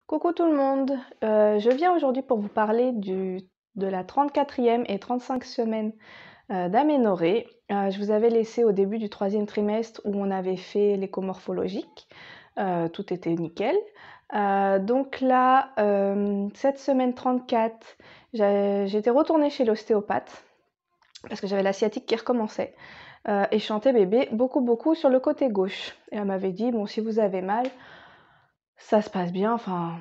Coucou tout le monde, je viens aujourd'hui pour vous parler de la 34e et 35 semaine d'aménorrhée. Je vous avais laissé au début du troisième trimestre où on avait fait l'écomorphologique, tout était nickel. Donc là, cette semaine 34, j'étais retournée chez l'ostéopathe parce que j'avais la sciatique qui recommençait et je sentais bébé beaucoup sur le côté gauche. Et elle m'avait dit, bon, si vous avez mal, ça se passe bien, enfin,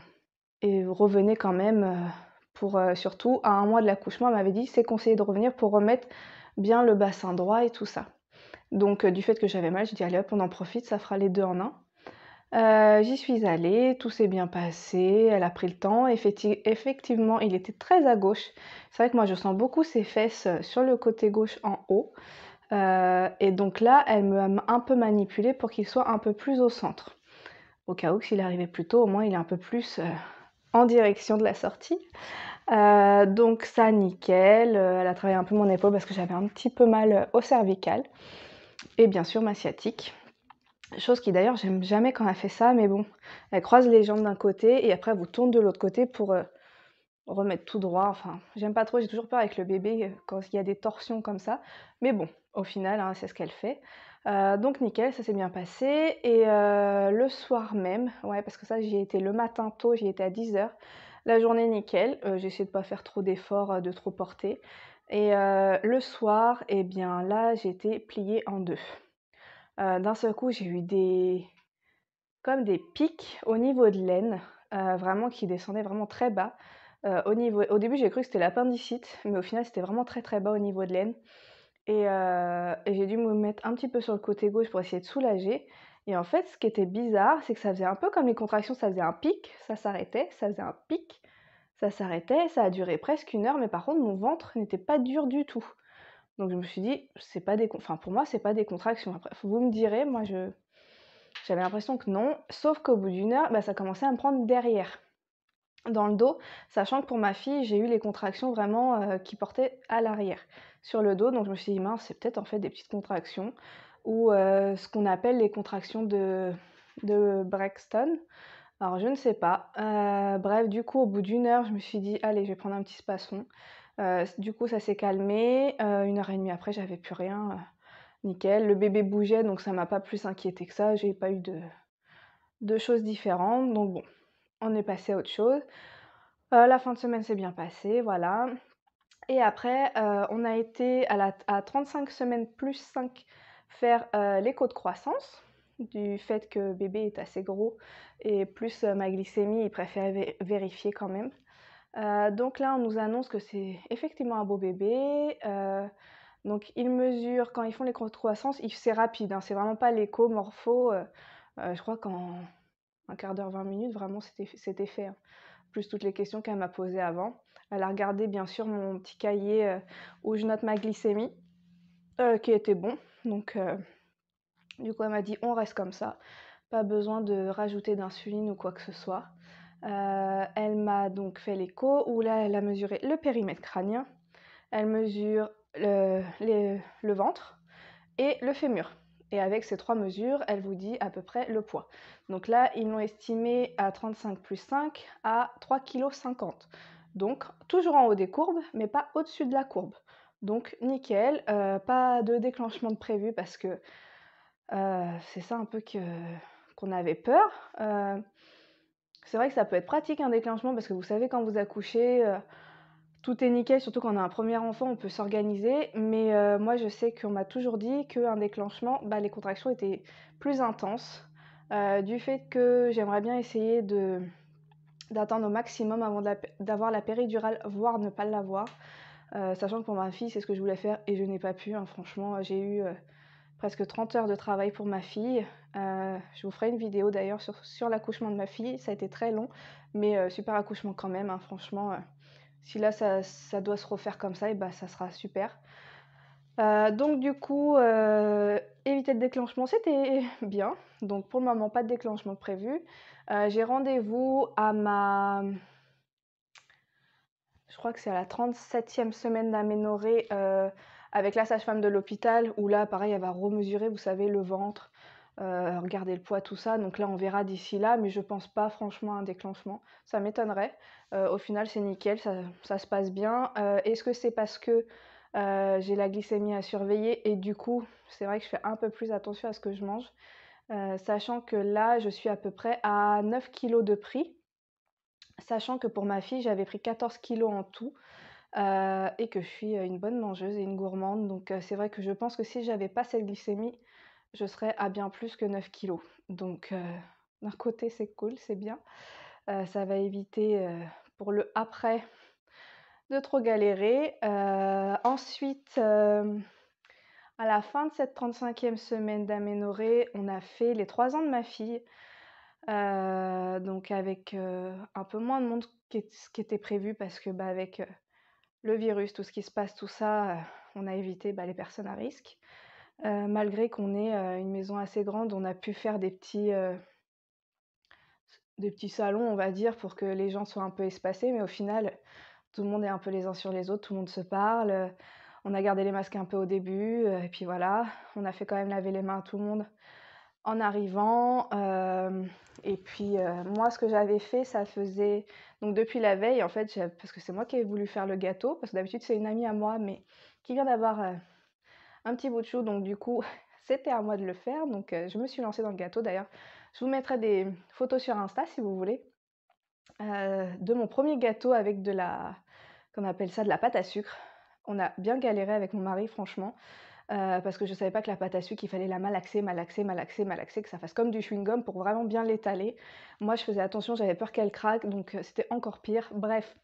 et revenez quand même pour surtout à un mois de l'accouchement, elle m'avait dit c'est conseillé de revenir pour remettre bien le bassin droit et tout ça. Donc du fait que j'avais mal, j'ai dit allez hop, on en profite, ça fera les deux en un. J'y suis allée, tout s'est bien passé, elle a pris le temps. Effectivement, il était très à gauche. C'est vrai que moi je sens beaucoup ses fesses sur le côté gauche en haut. Et donc là, elle me a un peu manipulé pour qu'il soit un peu plus au centre. Au cas où, s'il arrivait plus tôt, au moins il est un peu plus en direction de la sortie. Donc ça, nickel. Elle a travaillé un peu mon épaule parce que j'avais un petit peu mal au cervical. Et bien sûr, ma sciatique. Chose qui d'ailleurs, j'aime jamais quand elle fait ça, mais bon, elle croise les jambes d'un côté et après elle vous tourne de l'autre côté pour remettre tout droit. Enfin, j'aime pas trop, j'ai toujours peur avec le bébé quand il y a des torsions comme ça. Mais bon, au final, hein, c'est ce qu'elle fait. Donc nickel, ça s'est bien passé. Et le soir même, ouais, parce que ça, j'y ai été le matin tôt, j'y étais à 10h. La journée, nickel. J'ai essayé de pas faire trop d'efforts, de trop porter. Et le soir, eh bien là, j'ai été pliée en deux. D'un seul coup, j'ai eu comme des pics au niveau de l'aine, vraiment qui descendaient vraiment très bas. Au début, j'ai cru que c'était l'appendicite, mais au final, c'était vraiment très bas au niveau de l'aine. Et j'ai dû me mettre un petit peu sur le côté gauche pour essayer de soulager. Et en fait, ce qui était bizarre, c'est que ça faisait un peu comme les contractions, ça faisait un pic, ça s'arrêtait, ça faisait un pic, ça s'arrêtait, ça a duré presque 1 heure, mais par contre, mon ventre n'était pas dur du tout. Donc je me suis dit, c'est pas des, enfin pour moi, c'est pas des contractions. Après, vous me direz, moi j'avais l'impression que non, sauf qu'au bout d'une heure, bah, ça commençait à me prendre derrière, dans le dos, sachant que pour ma fille, j'ai eu les contractions vraiment qui portaient à l'arrière, sur le dos. Donc je me suis dit, mince, c'est peut-être en fait des petites contractions, ou ce qu'on appelle les contractions de Braxton. Alors je ne sais pas. Bref, du coup, au bout d'une heure, je me suis dit, allez, je vais prendre un petit spasson. Du coup, ça s'est calmé. 1 heure et demie après, j'avais plus rien. Nickel. Le bébé bougeait, donc ça m'a pas plus inquiété que ça. J'ai pas eu de choses différentes. Donc bon, on est passé à autre chose. La fin de semaine s'est bien passée, voilà. Et après, on a été à 35 semaines plus 5 faire l'écho de croissance, du fait que bébé est assez gros et plus ma glycémie, il préfère vérifier quand même. Donc là, on nous annonce que c'est effectivement un beau bébé. Donc ils mesurent, quand ils font l'écho de croissance, c'est rapide, hein, c'est vraiment pas l'écho morpho. Je crois qu'en un quart d'heure, 20 minutes, vraiment, c'était fait, hein. Plus toutes les questions qu'elle m'a posées avant. Elle a regardé, bien sûr, mon petit cahier où je note ma glycémie, qui était bon. Donc, du coup, elle m'a dit, on reste comme ça. Pas besoin de rajouter d'insuline ou quoi que ce soit. Elle m'a donc fait l'écho, où là, elle a mesuré le périmètre crânien. Elle mesure le ventre et le fémur. Et avec ces 3 mesures, elle vous dit à peu près le poids. Donc là, ils l'ont estimé à 35 plus 5 à 3,50 kg. Donc toujours en haut des courbes, mais pas au-dessus de la courbe. Donc nickel, pas de déclenchement de prévu parce que c'est ça un peu qu'on avait peur. C'est vrai que ça peut être pratique un déclenchement parce que vous savez quand vous accouchez, tout est nickel, surtout quand on a un premier enfant, on peut s'organiser. Mais moi, je sais qu'on m'a toujours dit qu'un déclenchement, bah, les contractions étaient plus intenses. Du fait que j'aimerais bien essayer d'attendre au maximum avant d'avoir la péridurale, voire ne pas l'avoir. Sachant que pour ma fille, c'est ce que je voulais faire et je n'ai pas pu, hein. Franchement, j'ai eu presque 30 heures de travail pour ma fille. Je vous ferai une vidéo d'ailleurs sur l'accouchement de ma fille. Ça a été très long, mais super accouchement quand même, hein. Franchement, si là ça doit se refaire comme ça, et bah ça sera super. Donc du coup, éviter le déclenchement, c'était bien. Donc pour le moment, pas de déclenchement prévu. J'ai rendez-vous je crois que c'est à la 37e semaine d'aménorrhée avec la sage-femme de l'hôpital, où là, pareil, elle va remesurer, vous savez, le ventre. regarder le poids, tout ça. Donc là, on verra d'ici là, mais je pense pas franchement à un déclenchement. Ça m'étonnerait. Au final, c'est nickel, ça se passe bien. Est-ce que c'est parce que j'ai la glycémie à surveiller et du coup, c'est vrai que je fais un peu plus attention à ce que je mange, sachant que là, je suis à peu près à 9 kilos de pris, sachant que pour ma fille, j'avais pris 14 kilos en tout. Et que je suis une bonne mangeuse et une gourmande. Donc c'est vrai que je pense que si j'avais pas cette glycémie, je serais à bien plus que 9 kilos. Donc d'un côté c'est cool, c'est bien. Ça va éviter pour le après de trop galérer. Ensuite, à la fin de cette 35e semaine d'aménorrhée, on a fait les 3 ans de ma fille. Donc avec un peu moins de monde ce qui était prévu parce que avec le virus, tout ce qui se passe, tout ça, on a évité les personnes à risque. Malgré qu'on ait une maison assez grande, on a pu faire des petits salons, on va dire, pour que les gens soient un peu espacés, mais au final, tout le monde est un peu les uns sur les autres, tout le monde se parle. On a gardé les masques un peu au début, et puis voilà, on a fait quand même laver les mains à tout le monde en arrivant. Et puis moi, ce que j'avais fait, ça faisait donc depuis la veille, en fait, parce que c'est moi qui ai voulu faire le gâteau, parce que d'habitude c'est une amie à moi, mais qui vient d'avoir un petit bout de chou, donc du coup c'était à moi de le faire. Donc je me suis lancée dans le gâteau. D'ailleurs, je vous mettrai des photos sur Insta si vous voulez, de mon premier gâteau avec qu'on appelle ça de la pâte à sucre. On a bien galéré avec mon mari, franchement. Parce que je savais pas que la pâte à sucre, il fallait la malaxer, que ça fasse comme du chewing-gum pour vraiment bien l'étaler. Moi, je faisais attention, j'avais peur qu'elle craque, donc c'était encore pire. Bref,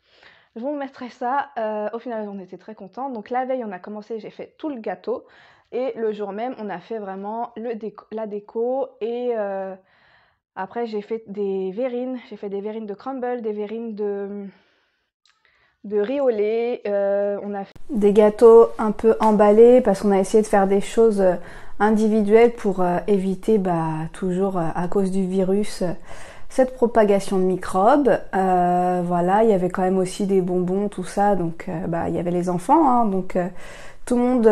je vous mettrai ça. Au final, on était très contents. Donc la veille, on a commencé, j'ai fait tout le gâteau. Et le jour même, on a fait vraiment la déco. Et après, j'ai fait des verrines. J'ai fait des verrines de crumble, des verrines de riz au lait. On a fait des gâteaux un peu emballés parce qu'on a essayé de faire des choses individuelles pour éviter toujours à cause du virus cette propagation de microbes. Voilà, il y avait quand même aussi des bonbons, tout ça, donc il y avait les enfants, hein, donc tout le monde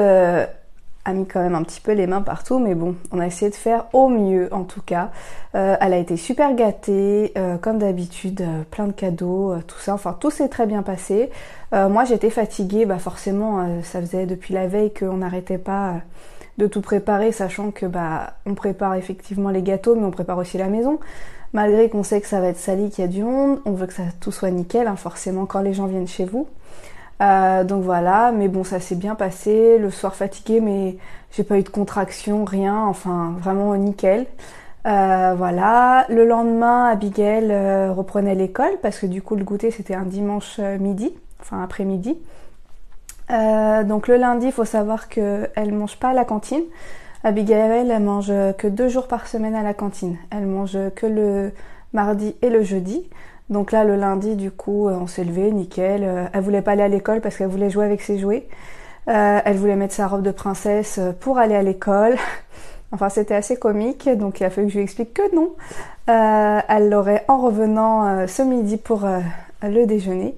a mis quand même un petit peu les mains partout, mais bon, on a essayé de faire au mieux en tout cas. Elle a été super gâtée, comme d'habitude, plein de cadeaux, tout ça, enfin tout s'est très bien passé. Moi j'étais fatiguée, forcément ça faisait depuis la veille qu'on n'arrêtait pas de tout préparer, sachant que on prépare effectivement les gâteaux, mais on prépare aussi la maison. Malgré qu'on sait que ça va être sali, qu'il y a du monde, on veut que tout soit nickel, hein, forcément quand les gens viennent chez vous. Donc voilà, mais bon, ça s'est bien passé. Le soir fatiguée, mais j'ai pas eu de contraction, rien, enfin vraiment nickel. Voilà, le lendemain, Abigail reprenait l'école parce que du coup le goûter c'était un dimanche midi, enfin après-midi. Donc le lundi, il faut savoir qu'elle mange pas à la cantine. Abigail, elle mange que 2 jours par semaine à la cantine. Elle mange que le mardi et le jeudi. Donc là, le lundi, du coup, on s'est levé, nickel. Elle voulait pas aller à l'école parce qu'elle voulait jouer avec ses jouets. Elle voulait mettre sa robe de princesse pour aller à l'école. Enfin, c'était assez comique, donc il a fallu que je lui explique que non. Elle l'aurait en revenant ce midi pour le déjeuner.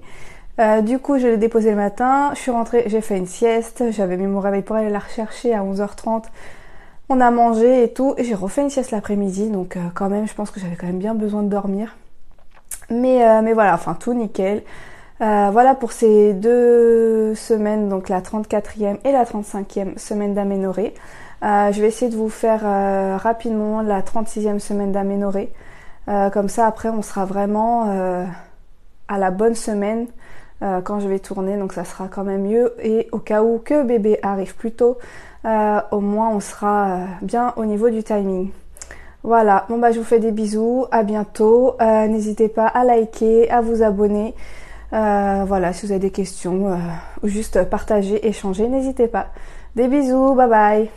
Du coup, je l'ai déposé le matin. Je suis rentrée, j'ai fait une sieste. J'avais mis mon réveil pour aller la rechercher à 11h30. On a mangé et tout. Et j'ai refait une sieste l'après-midi. Donc quand même, je pense que j'avais quand même bien besoin de dormir. Mais voilà, enfin tout nickel. Voilà pour ces 2 semaines, donc la 34e et la 35e semaine d'aménorrhée. Je vais essayer de vous faire rapidement la 36e semaine d'aménorrhée. Comme ça, après, on sera vraiment à la bonne semaine quand je vais tourner. Donc ça sera quand même mieux. Et au cas où que bébé arrive plus tôt, au moins on sera bien au niveau du timing. Voilà, bon je vous fais des bisous, à bientôt, n'hésitez pas à liker, à vous abonner, voilà, si vous avez des questions ou juste partager, échanger, n'hésitez pas. Des bisous, bye bye.